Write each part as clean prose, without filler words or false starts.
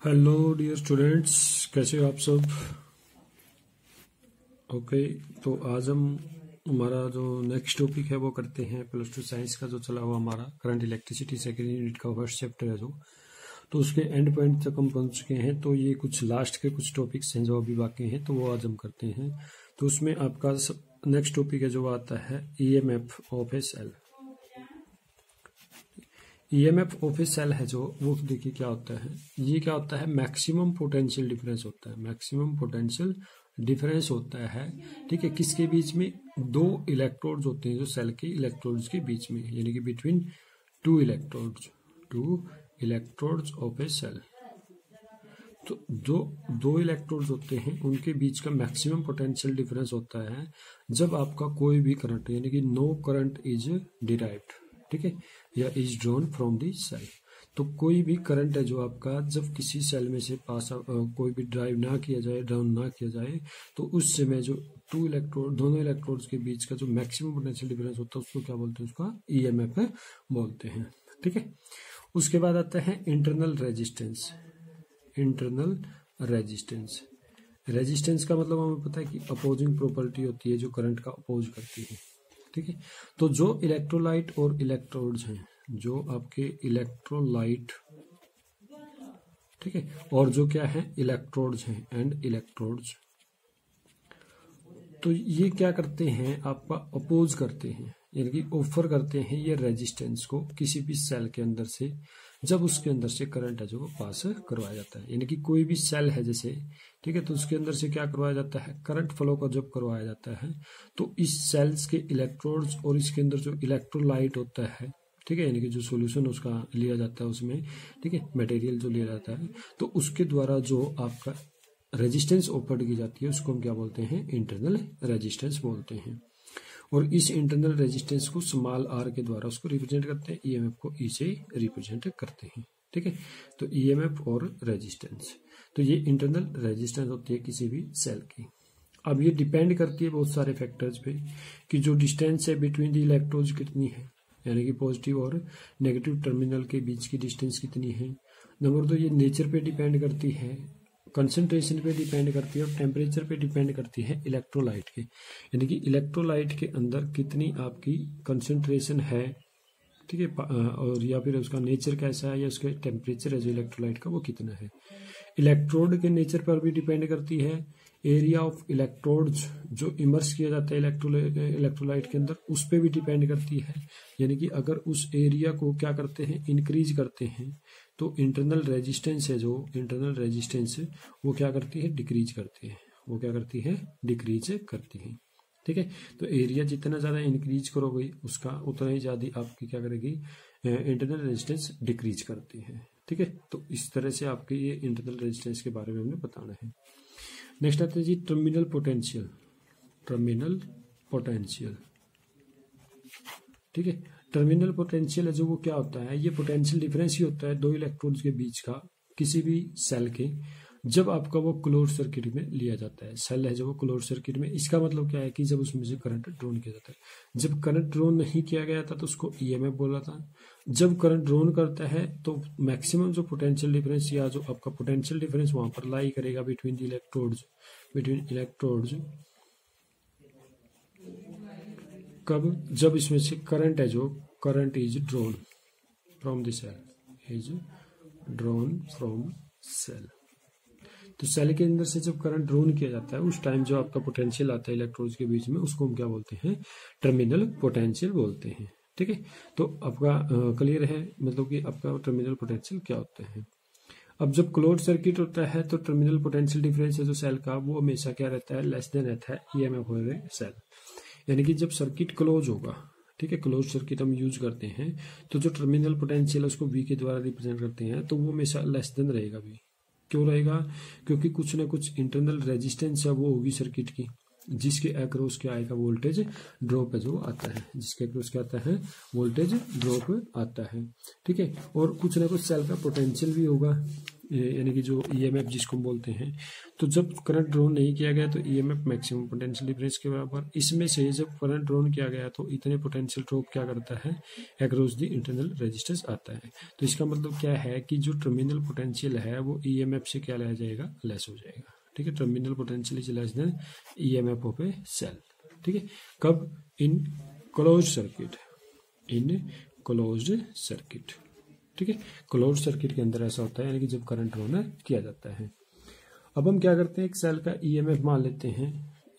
Hello dear students, कैसे हो आप सब। ओके, तो आज हम हमारा जो नेक्स्ट टॉपिक है वो करते हैं +2 साइंस का जो चला हुआ हमारा करंट इलेक्ट्रिसिटी सेकेंड यूनिट का फर्स्ट चैप्टर है जो, तो उसके एंड पॉइंट तक हम पहुंच चुके हैं। तो ये कुछ लास्ट के कुछ टॉपिक्स हैं जो अभी बाकी हैं, तो वो आज हम करते हैं। तो उसमें आपका नेक्स्ट टॉपिक है जो आता है EMF of a cell. EMF of a cell है जो, वो देखिए क्या होता है। ये क्या होता है, मैक्सिमम पोटेंशियल डिफरेंस होता है। मैक्सिमम पोटेंशियल डिफरेंस होता है, ठीक है, किसके बीच में? दो इलेक्ट्रोड्स होते हैं जो सेल के इलेक्ट्रोड्स के बीच में, यानी कि between two electrodes of a cell. तो जो दो इलेक्ट्रोड्स होते हैं उनके बीच का मैक्सिमम पोटेंशियल डिफरेंस होता है जब आपका कोई भी करंट, यानी कि नो करंट इज डिराइव्ड, ठीक है, या is drawn from the cell. तो कोई भी करंट है जो आपका जब किसी सेल में से कोई भी ड्राइव ना किया जाए, डाउन ना किया जाए, तो उस समय जो दोनों इलेक्ट्रोड्स के बीच का जो मैक्सिमम पोटेंशियल डिफरेंस होता है उसको क्या बोलते हैं? उसका ईएमएफ बोलते हैं, ठीक है। उसके बाद आता है इंटरनल रेजिस्टेंस। इंटरनल रेजिस्टेंस का मतलब हमें पता है कि अपोजिंग प्रॉपर्टी होती है जो करंट का अपोज करती है, ठीक है। तो जो इलेक्ट्रोलाइट और इलेक्ट्रोड्स हैं, जो आपके इलेक्ट्रोलाइट, ठीक है, और जो क्या है इलेक्ट्रोड्स हैं एंड इलेक्ट्रोड्स, तो ये क्या करते हैं, आपका अपोज करते हैं, यानी कि ऑफर करते हैं ये रेजिस्टेंस को किसी भी सेल के अंदर से, जब उसके अंदर से करंट है जो पास करवाया जाता है। यानी कि कोई भी सेल है जैसे, ठीक है, तो उसके अंदर से क्या करवाया जाता है? करंट फ्लो को जब करवाया जाता है तो इस सेल्स के इलेक्ट्रोड्स और इसके अंदर जो इलेक्ट्रोलाइट होता है, ठीक है, यानी कि जो सॉल्यूशन उसका लिया जाता है उसमें, ठीक है, मटेरियल जो लिया जाता है, तो उसके द्वारा जो आपका रेजिस्टेंस ऑफर्ड की जाती है उसको हम क्या बोलते हैं? इंटरनल रेजिस्टेंस बोलते हैं। और इस इंटरनल रेजिस्टेंस को स्मॉल आर के द्वारा उसको रिप्रेजेंट करते हैं, ईएमएफ को ई से रिप्रेजेंट करते हैं, ठीक है। तो ईएमएफ और रेजिस्टेंस, तो ये इंटरनल रेजिस्टेंस होती है किसी भी सेल की। अब ये डिपेंड करती है बहुत सारे फैक्टर्स पे, कि जो डिस्टेंस है बिटवीन द इलेक्ट्रोड्स कितनी है, यानी कि पॉजिटिव और नेगेटिव टर्मिनल के बीच की डिस्टेंस कितनी है। नंबर 2, ये नेचर पे डिपेंड करती है, कंसंट्रेशन पे डिपेंड करती है, और टेम्परेचर पे डिपेंड करती है इलेक्ट्रोलाइट के, यानी कि इलेक्ट्रोलाइट के अंदर कितनी आपकी कंसंट्रेशन है, ठीक है, और या फिर उसका नेचर कैसा है, या उसका टेम्परेचर है जो इलेक्ट्रोलाइट का वो कितना है। इलेक्ट्रोड के नेचर पर भी डिपेंड करती है। एरिया ऑफ इलेक्ट्रोड्स जो इमर्स किया जाता है इलेक्ट्रोलाइट के अंदर, उस पर भी डिपेंड करती है। यानी कि अगर उस एरिया को क्या करते हैं, इंक्रीज करते हैं, तो इंटरनल रेजिस्टेंस है जो इंटरनल रेजिस्टेंस वो क्या करती है? डिक्रीज करती है। वो क्या करती है? डिक्रीज करती है, ठीक है। तो एरिया जितना ज्यादा इंक्रीज करोगे उसका उतना ही ज्यादा आपकी क्या करेगी? इंटरनल रेजिस्टेंस डिक्रीज करती है, ठीक है। तो इस तरह से आपके ये इंटरनल रेजिस्टेंस के बारे में हमने बताना है। नेक्स्ट आता है जी टर्मिनल पोटेंशियल। टर्मिनल पोटेंशियल, ठीक है। टर्मिनल पोटेंशियल है जो, वो क्या होता है? ये पोटेंशियल डिफरेंस ही होता है दो इलेक्ट्रोड्स के बीच का किसी भी सेल के, जब आपका वो क्लोज सर्किट में लिया जाता है। सेल है जो वो क्लोज सर्किट में, इसका मतलब क्या है कि जब उसमें से करंट ड्रॉन किया जाता है। जब करंट ड्रॉन नहीं किया गया था तो उसको ईएमएफ बोला था। जब करंट ड्रॉन करता है तो मैक्सिमम जो पोटेंशियल डिफरेंस, या जो आपका पोटेंशियल डिफरेंस वहां पर लाई करेगा बिटवीन इलेक्ट्रोड्स, कब? जब इसमें से करंट है जो, current is drawn from the cell, तो सेल के अंदर से जब करंट ड्रॉन किया जाता है उस टाइम जो आपका पोटेंशियल आता है इलेक्ट्रोड्स के बीच में, उसको हम क्या बोलते हैं? टर्मिनल पोटेंशियल बोलते हैं, ठीक है। तो आपका क्लियर है, मतलब कि आपका टर्मिनल पोटेंशियल क्या होता है। अब जब क्लोज सर्किट होता है तो टर्मिनल पोटेंशियल डिफरेंस है जो सेल का, वो हमेशा क्या रहता है? लेस देन रहता है ईएमएफ ओवर सेल। यानी कि जब सर्किट क्लोज होगा, ठीक है, क्लोज सर्किट हम यूज करते हैं, तो जो टर्मिनल पोटेंशियल है उसको वी के द्वारा रिप्रेजेंट करते हैं, तो वो हमेशा लेस देन रहेगा वी। क्यों रहेगा? क्योंकि कुछ ना कुछ इंटरनल रेजिस्टेंस है वो होगी सर्किट की, जिसके अक्रॉस क्या आएगा? वोल्टेज ड्रॉप है जो आता है, जिसके अक्रॉस क्या आता है? वोल्टेज ड्रॉप आता है, ठीक है। और कुछ ना कुछ सेल का पोटेंशियल भी होगा, यानी कि जो ईएमएफ जिसको हम बोलते हैं, तो जब करंट ड्रॉन नहीं किया गया तो ईएमएफ मैक्सिमम पोटेंशियल डिफरेंस के बराबर। इसमें से जब करंट ड्रॉन किया गया तो इतने पोटेंशियल ड्रॉप क्या करता है, अक्रॉस द इंटरनल रेजिस्टेंस आता है। तो इसका मतलब क्या है कि जो टर्मिनल पोटेंशियल है वो ईएमएफ से क्या लिया जाएगा, लेस हो जाएगा। ठीक है, terminal potential is less than EMF of a cell. ठीक है, कब, in close circuit, in closed circuit. ठीक है, क्लोज सर्किट के अंदर ऐसा होता है, यानी कि जब करंट ड्रॉन किया जाता है। अब हम क्या करते हैं, एक सेल का ईएमएफ मान लेते हैं,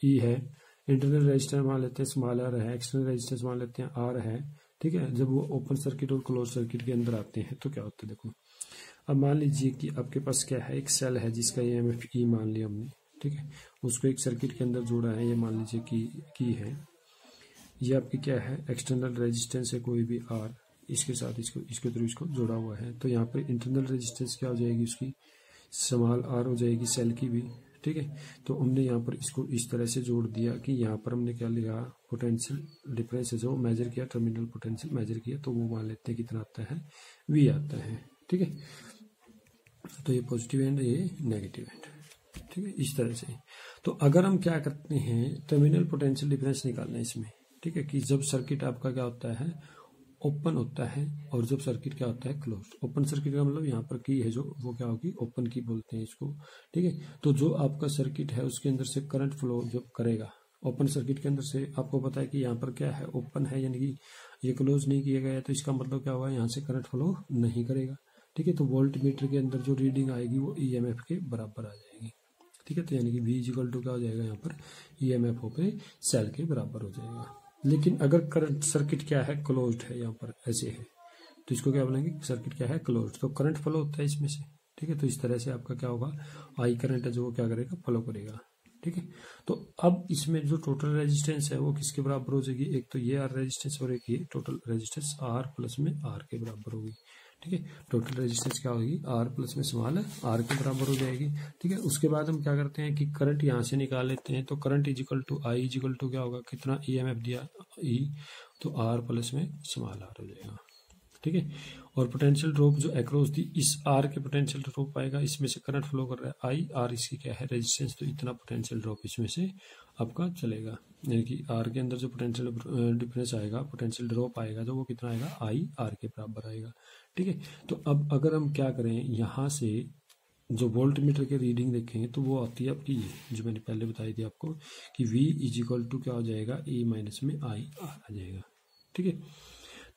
ई है, इंटरनल रेजिस्टेंस मान लेते हैं स्मॉल आर है, एक्सटर्नल रेजिस्टेंस मान लेते हैं आर है। ठीक है, जब वो ओपन सर्किट और क्लोज सर्किट के अंदर आते हैं तो क्या होता है, देखो अब मान लीजिए कि आपके पास क्या है, एक सेल है जिसका ईएमएफ ई मान लिया हमने। ठीक है, उसको एक सर्किट के अंदर जोड़ा है, ये मान लीजिए कि है, ये आपकी क्या है, एक्सटर्नल रेजिस्टेंस है कोई भी आर, इसके साथ इसके थ्रू इसको जोड़ा हुआ है। तो यहाँ पर इंटरनल रेजिस्टेंस क्या हो जाएगी, उसकी स्मॉल आर हो जाएगी सेल की भी। ठीक है, तो हमने यहाँ पर इसको इस तरह से जोड़ दिया कि यहाँ पर हमने क्या लिया, पोटेंशियल डिफरेंस है जो मेजर किया, टर्मिनल पोटेंशियल मेजर किया, तो वो मान लेते हैं कितना आता है, वी आता है। ठीक है, तो ये पॉजिटिव एंड ये नेगेटिव एंड। ठीक है, इस तरह से। तो अगर हम क्या करते हैं, टर्मिनल पोटेंशियल डिफरेंस निकालना है इसमें। ठीक है, कि जब सर्किट आपका क्या होता है, ओपन होता है, और जब सर्किट क्या होता है, क्लोज। ओपन सर्किट का मतलब यहाँ पर की है जो, वो क्या होगी, ओपन की बोलते हैं इसको। ठीक है, तो जो आपका सर्किट है उसके अंदर से करंट फ्लो जब करेगा, ओपन सर्किट के अंदर से, आपको पता है कि यहाँ पर क्या है, ओपन है, यानी कि ये क्लोज नहीं किया गया है, तो इसका मतलब क्या हुआ, यहाँ से करंट फ्लो नहीं करेगा। ठीक है, तो वोल्ट मीटर के अंदर जो रीडिंग आएगी वो ईएमएफ के बराबर आ जाएगी। ठीक है, तो यानी कि V इक्वल टू क्या हो जाएगा, यहाँ पर ईएमएफ पे सेल के बराबर हो जाएगा। लेकिन अगर करंट सर्किट क्या है, क्लोज्ड है, यहाँ पर ऐसे है, तो इसको क्या बोलेंगे, सर्किट क्या है, क्लोज्ड, तो करंट फ्लो होता है इसमें से। ठीक है, तो इस तरह से आपका क्या होगा, आई करंट है जो वो क्या करेगा, फ्लो करेगा। ठीक है, तो अब इसमें जो टोटल रेजिस्टेंस है वो किसके बराबर हो जाएगी, एक तो ये आर रेजिस्टेंस और एक ये टोटल रेजिस्टेंस आर प्लस में आर के बराबर होगी। ठीक है, टोटल रेजिस्टेंस क्या होगी, आर प्लस में स्मॉल आर के बराबर हो जाएगी। ठीक है, उसके बाद हम क्या करते हैं कि करंट यहाँ से निकाल लेते हैं, तो current is equal to I is equal to क्या होगा, कितना ईएमएफ दिया ई, तो आर प्लस में स्मॉल आर हो जाएगा। ठीक है, और पोटेंशियल ड्रॉप जो अक्रॉस दी इस आर के पोटेंशियल ड्रॉप आएगा, इसमें से करंट फ्लो कर रहा है आई, आर इसकी क्या है, रेजिस्टेंस, तो इतना पोटेंशियल ड्रॉप इसमें से आपका चलेगा, यानी कि आर के अंदर जो पोटेंशियल डिफरेंस आएगा, पोटेंशियल ड्रॉप आएगा, जो वो कितना आएगा, आई आर के बराबर आएगा। ठीक है, तो अब अगर हम क्या करें, यहाँ से जो वोल्ट मीटर की रीडिंग देखेंगे तो वो आती है आपकी ये, जो मैंने पहले बताई थी आपको कि V इज इक्वल टू क्या हो जाएगा, E माइनस में आई आर आ जाएगा। ठीक है,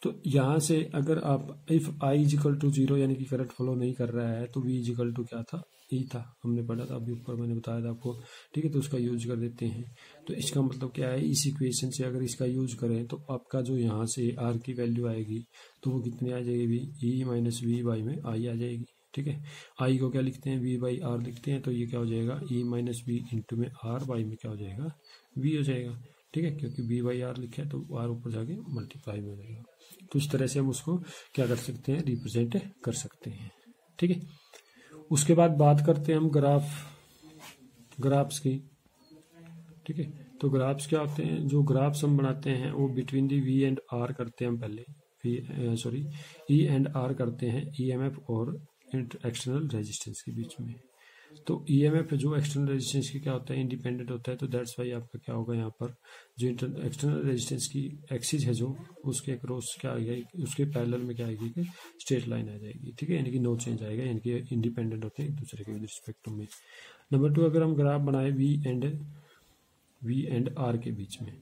तो यहाँ से अगर आप if I is equal to 0 यानी कि करंट फ्लो नहीं कर रहा है, तो V इज इक्वल टू क्या था, E था, हमने पढ़ा था अभी ऊपर, मैंने बताया था आपको। ठीक है, तो उसका यूज कर देते हैं। तो इसका मतलब क्या है, इस इक्वेशन से अगर इसका यूज करें तो आपका जो यहाँ से R की वैल्यू आएगी तो वो कितनी आ जाएगी, E माइनस वी बाई में I आ जाएगी। ठीक है, आई को क्या लिखते हैं, V बाई आर लिखते हैं, तो ये क्या हो जाएगा, E माइनस वी इंटू में आर बाई में क्या हो जाएगा, V हो जाएगा। ठीक है, क्योंकि V बाई आर लिखा है तो आर ऊपर जाके मल्टीप्लाई में हो जाएगा। तो इस तरह से हम उसको क्या कर सकते हैं, रिप्रेजेंट कर सकते हैं। ठीक है, उसके बाद बात करते हैं हम ग्राफ्स की। ठीक है, तो ग्राफ्स क्या होते हैं, जो ग्राफ्स हम बनाते हैं वो between the V and R करते हैं हम पहले, E एंड R करते हैं, EMF और एक्सटर्नल रेजिस्टेंस के बीच में। तो EMF जो एक्सटर्नल रेजिस्टेंस की क्या होता है, इंडिपेंडेंट होता है, तो दैट्स वाई आपका क्या होगा, यहाँ पर जो एक्सटर्नल रेजिस्टेंस की एक्सिस है जो, उसके अक्रॉस क्या आएगा, उसके पैरेलल में क्या आएगी कि स्ट्रेट लाइन आ जाएगी। ठीक है, यानी कि नो चेंज आएगा, यानी कि इंडिपेंडेंट होते हैं एक दूसरे के विद रिस्पेक्ट में। नंबर 2, अगर हम ग्राफ बनाए V एंड R के बीच में,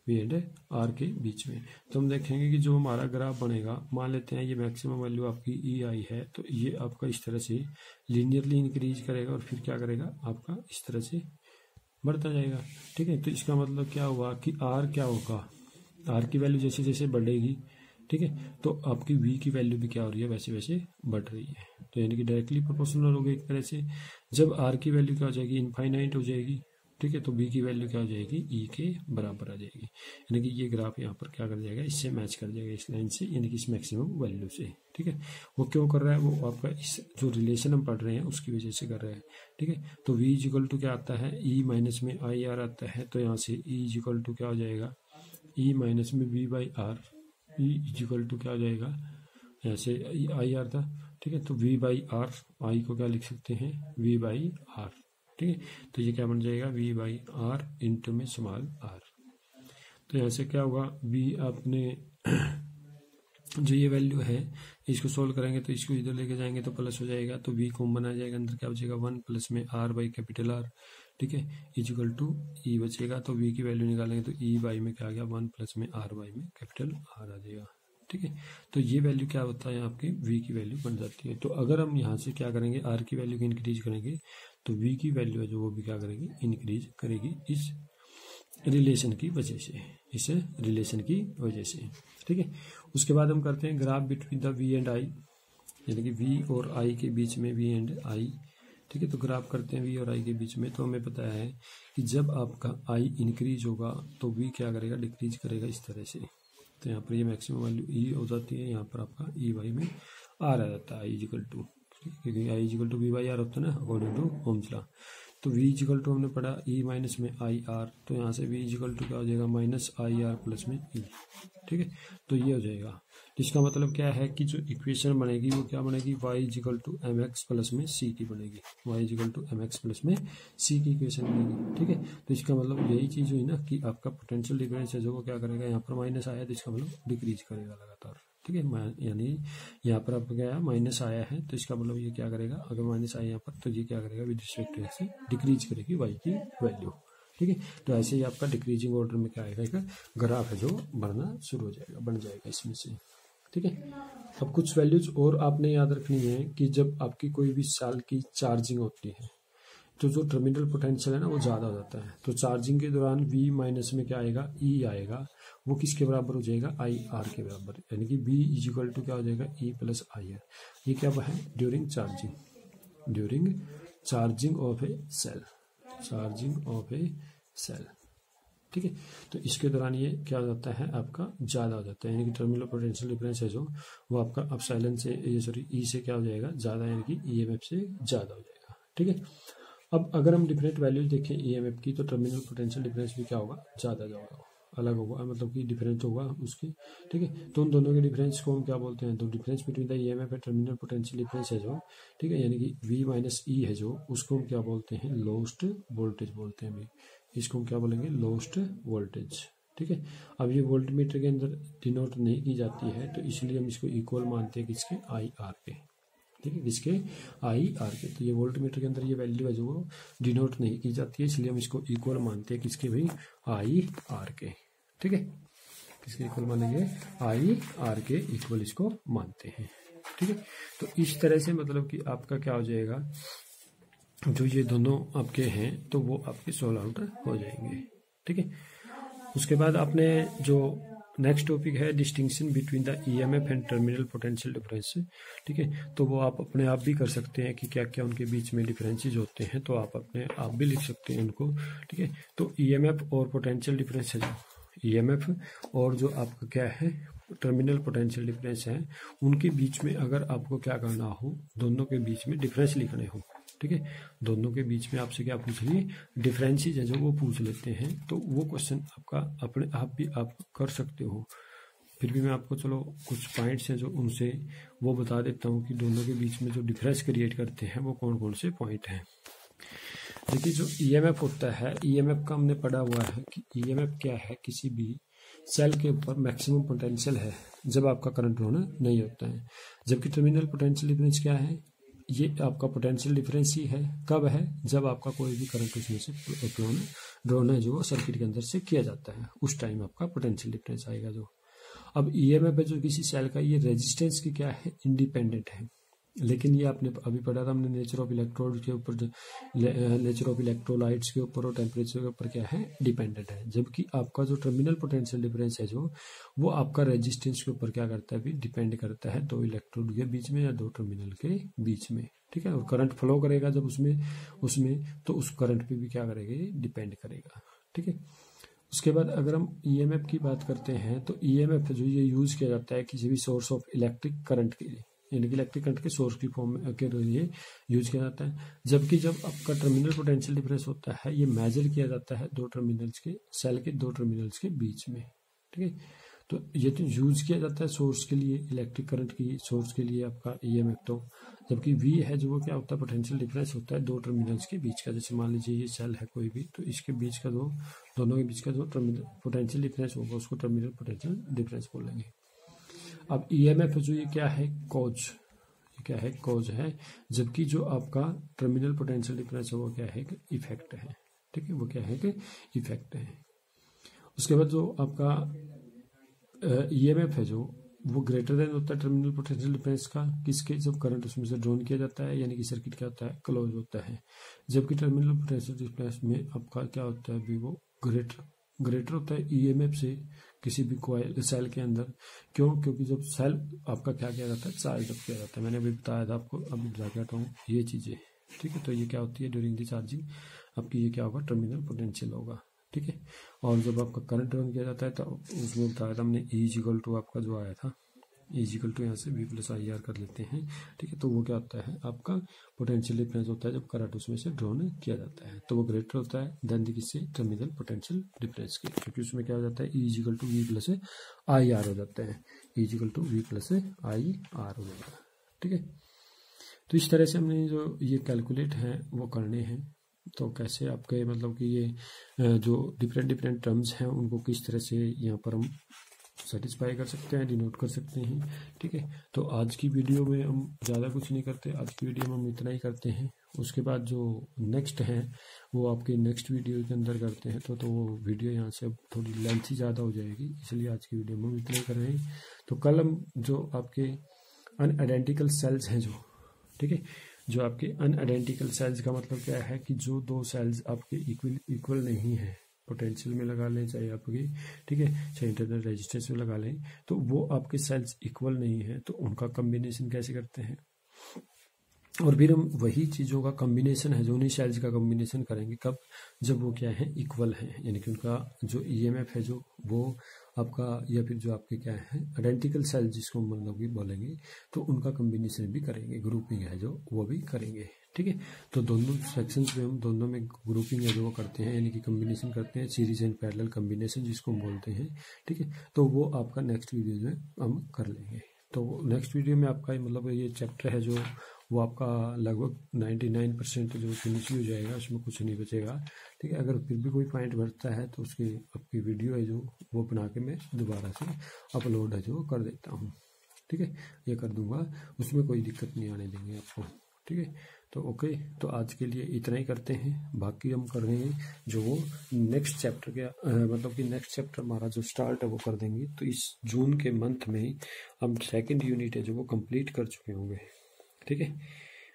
V एंड R के बीच में, तो हम देखेंगे कि जो हमारा ग्राफ बनेगा, मान लेते हैं ये मैक्सिमम वैल्यू आपकी EI है, तो ये आपका इस तरह से लीनियरली इंक्रीज करेगा और फिर क्या करेगा, आपका इस तरह से बढ़ता जाएगा। ठीक है, तो इसका मतलब क्या हुआ कि R क्या होगा, R की वैल्यू जैसे जैसे बढ़ेगी, ठीक है, तो आपकी V की वैल्यू भी क्या हो रही है, वैसे वैसे बढ़ रही है। तो यानी कि डायरेक्टली प्रोपोर्शनल होगी एक तरह से। जब R की वैल्यू क्या हो जाएगी, इनफाइनाइट हो जाएगी, ठीक है, तो B की वैल्यू क्या हो जाएगी, E के बराबर आ जाएगी। यानी कि ये ग्राफ यहाँ पर क्या कर जाएगा, इससे मैच कर जाएगा, इस लाइन से, यानी कि इस मैक्सिमम वैल्यू से। ठीक है, वो क्यों कर रहा है, वो आपका इस जो रिलेशन हम पढ़ रहे हैं उसकी वजह से कर रहा है। ठीक है, तो V इक्वल टू क्या आता है, E माइनस में आई आर आता है, तो यहाँ से E इक्वल टू क्या हो जाएगा, E माइनस में V by R, E equal to क्या हो जाएगा, यहाँ से आई आर था। ठीक ठीक है। तो V बाई आर, आई को क्या लिख सकते हैं, V बाई आर, ठीक है। तो ये क्या बन जाएगा, V बाई आर इंटू में स्मॉल आर। तो यहाँ से क्या होगा, V आपने जो ये वैल्यू है इसको सोल्व करेंगे तो इसको इधर लेके जाएंगे तो प्लस हो जाएगा, तो V कॉमन आ जाएगा, अंदर क्या बचेगा 1 प्लस में R बाई कैपिटल R, ठीक है, इक्वल टू E बचेगा। तो V की वैल्यू निकालेंगे तो E बाई में क्या आ गया 1 प्लस में R बाई में कैपिटल R आ जाएगा, ठीक है। तो ये वैल्यू क्या होता है आपकी V की वैल्यू बन जाती है। तो अगर हम यहाँ से क्या करेंगे, R की वैल्यू को इंक्रीज करेंगे तो V की वैल्यू है जो वो भी क्या करेगी, इंक्रीज करेगी इस रिलेशन की वजह से, इस रिलेशन की वजह से, ठीक है। उसके बाद हम करते हैं graph between the V and I, यानी कि V और I के बीच में, V एंड I, ठीक है। तो ग्राफ करते हैं V और I के बीच में। तो हमें पता है कि जब आपका I इंक्रीज होगा तो V क्या करेगा, डिक्रीज करेगा इस तरह से। तो यहाँ पर ये मैक्सिमम वैल्यू E हो जाती है, यहाँ पर आपका E बाई में R आ जाता है, I इक्वल टू, क्योंकि I equal to V by R होता है ना अकॉर्डिंग टू ओम्स लॉ। तो V इक्वल टू हमने पढ़ा E माइनस में आई आर, तो यहाँ से V इक्वल टू क्या हो जाएगा, माइनस आई आर प्लस में E, ठीक है। तो ये हो जाएगा, इसका मतलब क्या है कि जो इक्वेशन बनेगी वो क्या बनेगी, y equal to M X plus में सी की बनेगी, y equal to M X plus में सी की इक्वेशन बनेगी, ठीक है। तो इसका मतलब यही चीज़ हुई ना कि आपका पोटेंशियल डिफरेंस है जो वो क्या करेगा, यहाँ पर माइनस आया तो इसका मतलब डिक्रीज करेगा लगातार, ठीक है। यानी यहाँ पर आपका क्या है, माइनस आया है तो इसका मतलब ये क्या करेगा, अगर माइनस आया यहाँ पर तो ये क्या करेगा, with respect to X decrease करेगी y की वैल्यू, ठीक है। तो ऐसे ही आपका डिक्रीजिंग ऑर्डर में क्या आएगा, एक ग्राफ है जो बढ़ना शुरू हो जाएगा, बन जाएगा इसमें से, ठीक है। अब कुछ वैल्यूज और आपने याद रखनी है कि जब आपकी कोई भी सेल की चार्जिंग होती है तो जो टर्मिनल पोटेंशियल है ना वो ज़्यादा हो जाता है। तो चार्जिंग के दौरान V माइनस में क्या आएगा, E आएगा, वो किसके बराबर हो जाएगा, आई आर के बराबर, यानी कि B इक्वल टू क्या हो जाएगा, E प्लस आई आर। ये क्या है, during charging of a cell, charging of a cell, ठीक है। तो इसके दौरान ये क्या हो जाता है, आपका ज़्यादा हो जाता है, यानी कि टर्मिनल पोटेंशियल डिफरेंस है जो वो आपका अपसाइलन से, ये सॉरी E से क्या हो जाएगा, ज़्यादा, यानी कि EMF से ज़्यादा हो जाएगा, ठीक है। अब अगर हम डिफरेंट वैल्यूज देखें EMF की तो टर्मिनल पोटेंशियल डिफरेंस भी क्या होगा, ज़्यादा होगा, अलग होगा, मतलब कि डिफरेंट होगा उसके, ठीक है। तो उन दोनों के डिफरेंस को हम क्या बोलते हैं, तो difference between the EMF and terminal potential difference है जो, ठीक है, यानी कि V माइनस E है जो, उसको हम क्या बोलते हैं, लोस्ट वोल्टेज बोलते हैं। अभी इसको हम क्या बोलेंगे, लोस्ट वोल्टेज, ठीक है। अब ये वोल्ट मीटर के अंदर डिनोट नहीं की जाती है तो इसलिए हम इसको इक्वल मानते हैं किसके, आई आर के, ठीक है, किसके, आई आर के। तो ये वोल्ट मीटर के अंदर ये वैल्यू है जो वो डिनोट नहीं की जाती है, इसलिए हम इसको इक्वल मानते हैं किसके भाई, आई आर के, ठीक है। किसके इक्वल मानेंगे, आई आर के इक्वल इसको मानते हैं, ठीक है। तो इस तरह से मतलब कि आपका क्या हो जाएगा, जो ये दोनों आपके हैं तो वो आपके सोल्व आउट हो जाएंगे, ठीक है। उसके बाद आपने जो नेक्स्ट टॉपिक है distinction between the EMF and terminal potential difference, ठीक है। तो वो आप अपने आप भी कर सकते हैं कि क्या क्या उनके बीच में डिफरेंसेस होते हैं, तो आप अपने आप भी लिख सकते हैं उनको, ठीक है। तो EMF और पोटेंशियल डिफरेंस है जो, EMF और जो आपका क्या है टर्मिनल पोटेंशियल डिफरेंस है, उनके बीच में अगर आपको क्या करना हो, दोनों के बीच में डिफरेंस लिखने हो, ठीक है। दोनों के बीच में आपसे क्या पूछ रही है, डिफरेंसेस है जो वो पूछ लेते हैं, तो वो क्वेश्चन आपका अपने आप भी आप कर सकते हो। फिर भी मैं आपको चलो कुछ पॉइंट्स हैं जो उनसे वो बता देता हूँ कि दोनों के बीच में जो डिफरेंस क्रिएट करते हैं वो कौन कौन से पॉइंट हैं। देखिए जो EMF होता है, EMF का हमने पढ़ा हुआ है कि EMF क्या है, किसी भी सेल के ऊपर मैक्सिमम पोटेंशियल है जब आपका करंट होना नहीं होता है, जबकि टर्मिनल पोटेंशियल डिफरेंस क्या है, ये आपका पोटेंशियल डिफरेंस ही है, कब है, जब आपका कोई भी करंट उसमें से ड्रॉन है जो सर्किट के अंदर से किया जाता है, उस टाइम आपका पोटेंशियल डिफरेंस आएगा जो। अब EMF है जो किसी सेल का, ये रेजिस्टेंस की क्या है, इंडिपेंडेंट है, लेकिन ये आपने अभी पढ़ा था हमने नेचर ऑफ इलेक्ट्रोड के ऊपर, नेचर ऑफ इलेक्ट्रोलाइट्स के ऊपर और टेम्परेचर के ऊपर क्या है, डिपेंडेंट है। जबकि आपका जो टर्मिनल पोटेंशियल डिफरेंस है जो, वो आपका रेजिस्टेंस के ऊपर क्या करता है, भी डिपेंड करता है दो इलेक्ट्रोड के बीच में या दो टर्मिनल के बीच में, ठीक है। और करंट फ्लो करेगा जब उसमें तो उस करंट पे भी क्या करेगा, डिपेंड करेगा, ठीक है। उसके बाद अगर हम EMF की बात करते हैं तो EMF जो ये यूज किया जाता है किसी भी सोर्स ऑफ इलेक्ट्रिक करंट के लिए, यानी कि इलेक्ट्रिक करंट के सोर्स की फॉर्म के लिए यूज किया जाता है। जबकि जब आपका टर्मिनल पोटेंशियल डिफरेंस होता है, ये मेजर किया जाता है दो टर्मिनल्स के, सेल के दो टर्मिनल्स के बीच में, ठीक है। तो ये तो यूज किया जाता है सोर्स के लिए, इलेक्ट्रिक करंट की सोर्स के लिए आपका ईएमएफ। तो जबकि वी है जो वो क्या होता है, पोटेंशियल डिफरेंस होता है दो टर्मिनल्स के बीच का। जैसे मान लीजिए ये सेल है कोई भी, तो इसके बीच का दोनों के बीच का जो टर्मिनल पोटेंशियल डिफरेंस होगा उसको टर्मिनल पोटेंशियल डिफरेंस बोलेंगे। अब ईएमएफ जो ये क्या है, कॉज, ये क्या है, कॉज है। जबकि जो आपका टर्मिनल पोटेंशियल डिफरेंस है वो क्या है, इफेक्ट है। ठीक है, वो क्या है कि इफेक्ट है। उसके बाद जो आपका ईएमएफ है जो वो ग्रेटर देन होता है टर्मिनल पोटेंशियल डिफरेंस का, किसके, जब करंट उसमें से ड्रॉन किया जाता है, यानी कि सर्किट क्या होता है, क्लोज होता है। जबकि टर्मिनल पोटेंशियल डिफरेंस में आपका क्या होता है, भी वो ग्रेटर होता है ईएमएफ से किसी भी कॉइल सेल के अंदर। क्यों? क्योंकि जब सेल आपका क्या किया जाता है, चार्ज अप किया जाता है। मैंने अभी बताया था आपको, अभी बता के हटाऊँ ये चीज़ें। ठीक है, तो ये क्या होती है, ड्यूरिंग द चार्जिंग आपकी ये क्या होगा, टर्मिनल पोटेंशियल होगा। ठीक है, और जब आपका करंट रन किया जाता है तो उसमें बताया था हमने E= आपका जो आया था, E= यहाँ से V+IR कर लेते हैं। ठीक है, तो वो क्या होता है, आपका पोटेंशियल डिफरेंस होता है जब करंट उसमें से ड्रॉन किया जाता है, तो वो ग्रेटर होता है देन किससे, टर्मिनल पोटेंशियल डिफरेंस के। क्योंकि उसमें क्या हो जाता है, E=V+IR हो जाता है, E=V+IR हो जाता है। ठीक है, तो इस तरह से हमने जो ये कैलकुलेट हैं वो करने हैं। तो कैसे आपके मतलब कि ये जो डिफरेंट टर्म्स हैं उनको किस तरह से यहाँ पर हम सेटिस्फाई कर सकते हैं, डिनोट कर सकते हैं। ठीक है, तो आज की वीडियो में हम ज़्यादा कुछ नहीं करते, आज की वीडियो में हम इतना ही करते हैं। उसके बाद जो नेक्स्ट है वो आपके नेक्स्ट वीडियो के अंदर करते हैं। तो वो वीडियो यहाँ से अब थोड़ी लेंथ ही ज़्यादा हो जाएगी, इसलिए आज की वीडियो में हम इतना ही कर रहे हैं। तो कल हम जो आपके अनआइडेंटिकल सेल्स हैं जो, ठीक है, जो आपके अनआइडेंटिकल सेल्स का मतलब क्या है कि जो दो सेल्स आपके इक्वल नहीं है, पोटेंशियल में लगा लें चाहे आपकी, ठीक है, चाहे इंटरनल रेजिस्टेंस में लगा लें, तो वो आपके सेल्स इक्वल नहीं है, तो उनका कम्बिनेशन कैसे करते हैं। और फिर हम वही चीज़ों का कम्बिनेशन है जो उन्हीं सेल्स का कम्बिनेशन करेंगे, कब, जब वो क्या है, इक्वल है, यानी कि उनका जो ईएमएफ है जो वो आपका, या फिर जो आपके क्या है आइडेंटिकल सेल जिसको मतलब कि बोलेंगे, तो उनका कम्बिनेशन भी करेंगे, ग्रुपिंग है जो वो भी करेंगे। ठीक है, तो दोनों सेक्शंस में हम दोनों में ग्रुपिंग है जो वो करते हैं, यानी कि कम्बिनेशन करते हैं, सीरीज एंड पैरेलल कम्बिनेशन जिसको हम बोलते हैं। ठीक है, तो वो आपका नेक्स्ट वीडियो में हम कर लेंगे। तो नेक्स्ट वीडियो में आपका मतलब ये चैप्टर है जो वो आपका लगभग 99% जो फिनिश हो जाएगा, उसमें कुछ नहीं बचेगा। ठीक है, अगर फिर भी कोई पॉइंट बचता है तो उसकी आपकी वीडियो है जो वो बना के मैं दोबारा से अपलोड है जो कर देता हूँ। ठीक है, ये कर दूंगा, उसमें कोई दिक्कत नहीं आने देंगे आपको। ठीक है, तो ओके, तो आज के लिए इतना ही करते हैं, बाकी हम कर रहे हैं जो वो नेक्स्ट चैप्टर के मतलब कि नेक्स्ट चैप्टर हमारा जो स्टार्ट है वो कर देंगे। तो इस जून के मंथ में हम सेकंड यूनिट है जो वो कंप्लीट कर चुके होंगे। ठीक है,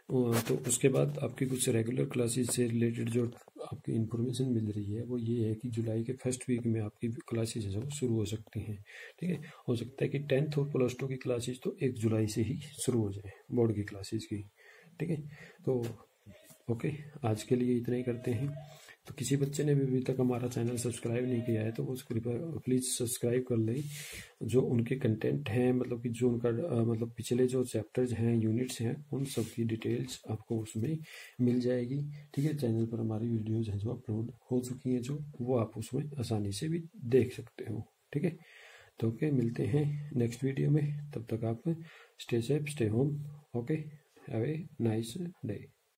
तो उसके बाद आपकी कुछ रेगुलर क्लासेस से रिलेटेड जो आपकी इन्फॉर्मेशन मिल रही है वो ये है कि जुलाई के फर्स्ट वीक में आपकी क्लासेस जो शुरू हो सकती हैं। ठीक है, हो सकता है कि 10th और +2 की क्लासेस तो 1 जुलाई से ही शुरू हो जाए, बोर्ड की क्लासेस की। ठीक है, तो ओके, आज के लिए इतना ही करते हैं। तो किसी बच्चे ने भी अभी तक हमारा चैनल सब्सक्राइब नहीं किया है तो वो प्लीज़ सब्सक्राइब कर लें। जो उनके कंटेंट हैं, मतलब कि जो उनका मतलब पिछले जो चैप्टर्स हैं, यूनिट्स हैं, उन सब की डिटेल्स आपको उसमें मिल जाएगी। ठीक है, चैनल पर हमारी वीडियोज़ हैं जो अपलोड हो चुकी हैं, जो वो आप उसमें आसानी से भी देख सकते हो। ठीक है, तो ओके, मिलते हैं नेक्स्ट वीडियो में, तब तक आप stay safe, stay home. Okay, have a nice day.